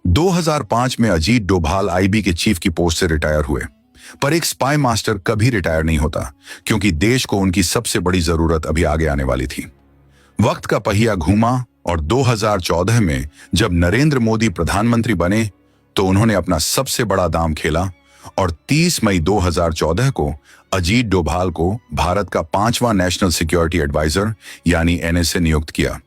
2005 में अजीत डोभाल आईबी के चीफ की पोस्ट से रिटायर हुए। पर एक स्पाई मास्टर कभी रिटायर नहीं होता, क्योंकि देश को उनकी सबसे बड़ी जरूरत अभी आगे आने वाली थी। वक्त का पहिया घूमा और 2014 में जब नरेंद्र मोदी प्रधानमंत्री बने तो उन्होंने अपना सबसे बड़ा दांव खेला और 30 मई 2014 को अजीत डोभाल को भारत का 5वां नेशनल सिक्योरिटी एडवाइजर यानी एनएसए नियुक्त किया।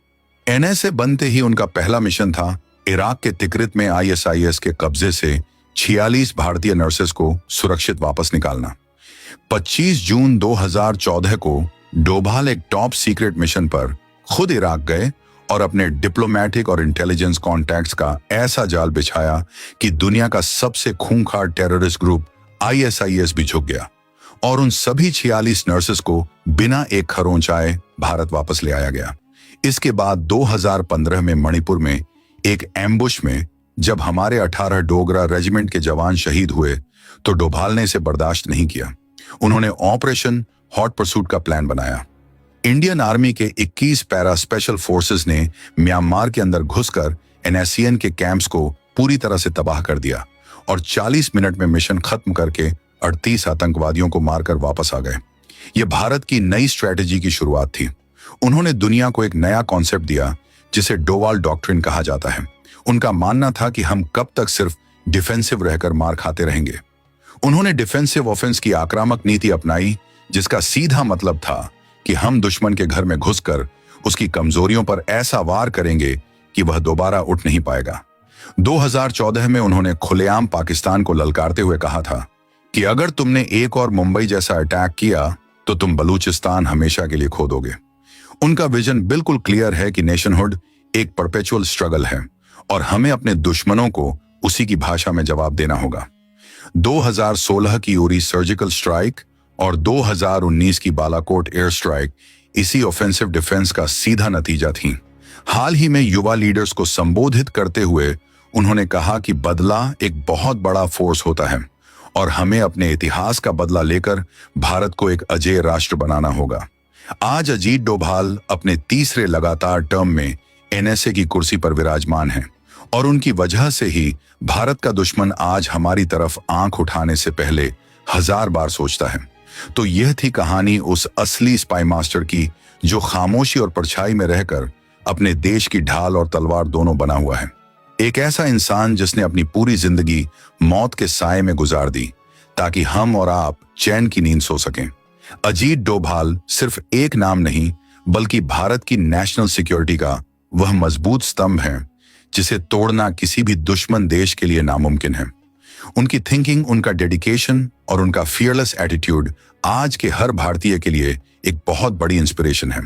एनएसए बनते ही उनका पहला मिशन था इराक के तिक्रित में आईएसआईएस के कब्जे से 46 भारतीय नर्सेस को सुरक्षित वापस निकालना। 25 जून 2014 को डोभाल एक टॉप सीक्रेट मिशन पर खुद इराक गए और अपने डिप्लोमेटिक और इंटेलिजेंस कॉन्टैक्ट्स का ऐसा जाल बिछाया कि दुनिया का सबसे खूंखार टेररिस्ट ग्रुप आईएसआईएस भी झुक गया और उन सभी 46 नर्सेस को बिना एक खरोंच आए भारत वापस ले आया गया। इसके बाद 2015 में मणिपुर में एक एम्बुश में जब हमारे 18 डोगरा रेजिमेंट के जवान शहीद हुए तो डोभाल ने इसे बर्दाश्त नहीं किया। उन्होंने ऑपरेशन हॉट परसूट का प्लान बनाया। इंडियन आर्मी के 21 पैरा स्पेशल फोर्सेस ने म्यांमार के अंदर घुसकर एनएससीएन के कैंप्स को पूरी तरह से तबाह कर दिया और 40 मिनट में मिशन खत्म करके 38 आतंकवादियों को मारकर वापस आ गए। यह भारत की नई स्ट्रेटेजी की शुरुआत थी। उन्होंने दुनिया को एक नया कॉन्सेप्ट दिया जिसे डोवाल डॉक्ट्रिन कहा जाता है। उनका मानना था कि हम कब तक सिर्फ डिफेंसिव रहकर मार खाते रहेंगे। उन्होंने डिफेंसिव ऑफेंस की आक्रामक नीति अपनाई, जिसका सीधा मतलब था कि हम दुश्मन के घर में घुसकर उसकी कमजोरियों पर ऐसा वार करेंगे कि वह दोबारा उठ नहीं पाएगा। 2014 में उन्होंने खुलेआम पाकिस्तान को ललकारते हुए कहा था कि अगर तुमने एक और मुंबई जैसा अटैक किया तो तुम बलूचिस्तान हमेशा के लिए खो दोगे। उनका विजन बिल्कुल क्लियर है कि नेशनहुड एक परपेचुअल स्ट्रगल है और हमें अपने दुश्मनों को उसी की भाषा में जवाब देना होगा। 2016 की उरी सर्जिकल स्ट्राइक और 2019 की बालाकोट एयर स्ट्राइक इसी ऑफेंसिव डिफेंस का सीधा नतीजा थी। हाल ही में युवा लीडर्स को संबोधित करते हुए उन्होंने कहा कि बदला एक बहुत बड़ा फोर्स होता है और हमें अपने इतिहास का बदला लेकर भारत को एक अजेय राष्ट्र बनाना होगा। आज अजीत डोभाल अपने तीसरे लगातार टर्म में एनएसए की कुर्सी पर विराजमान हैं और उनकी वजह से ही भारत का दुश्मन आज हमारी तरफ आंख उठाने से पहले 1000 बार सोचता है। तो यह थी कहानी उस असली स्पाई मास्टर की जो खामोशी और परछाई में रहकर अपने देश की ढाल और तलवार दोनों बना हुआ है। एक ऐसा इंसान जिसने अपनी पूरी जिंदगी मौत के साए में गुजार दी ताकि हम और आप चैन की नींद सो सकें। अजीत डोभाल सिर्फ एक नाम नहीं बल्कि भारत की नेशनल सिक्योरिटी का वह मजबूत स्तंभ है जिसे तोड़ना किसी भी दुश्मन देश के लिए नामुमकिन है। उनकी थिंकिंग, उनका डेडिकेशन और उनका फियरलेस एटीट्यूड आज के हर भारतीय के लिए एक बहुत बड़ी इंस्पिरेशन है।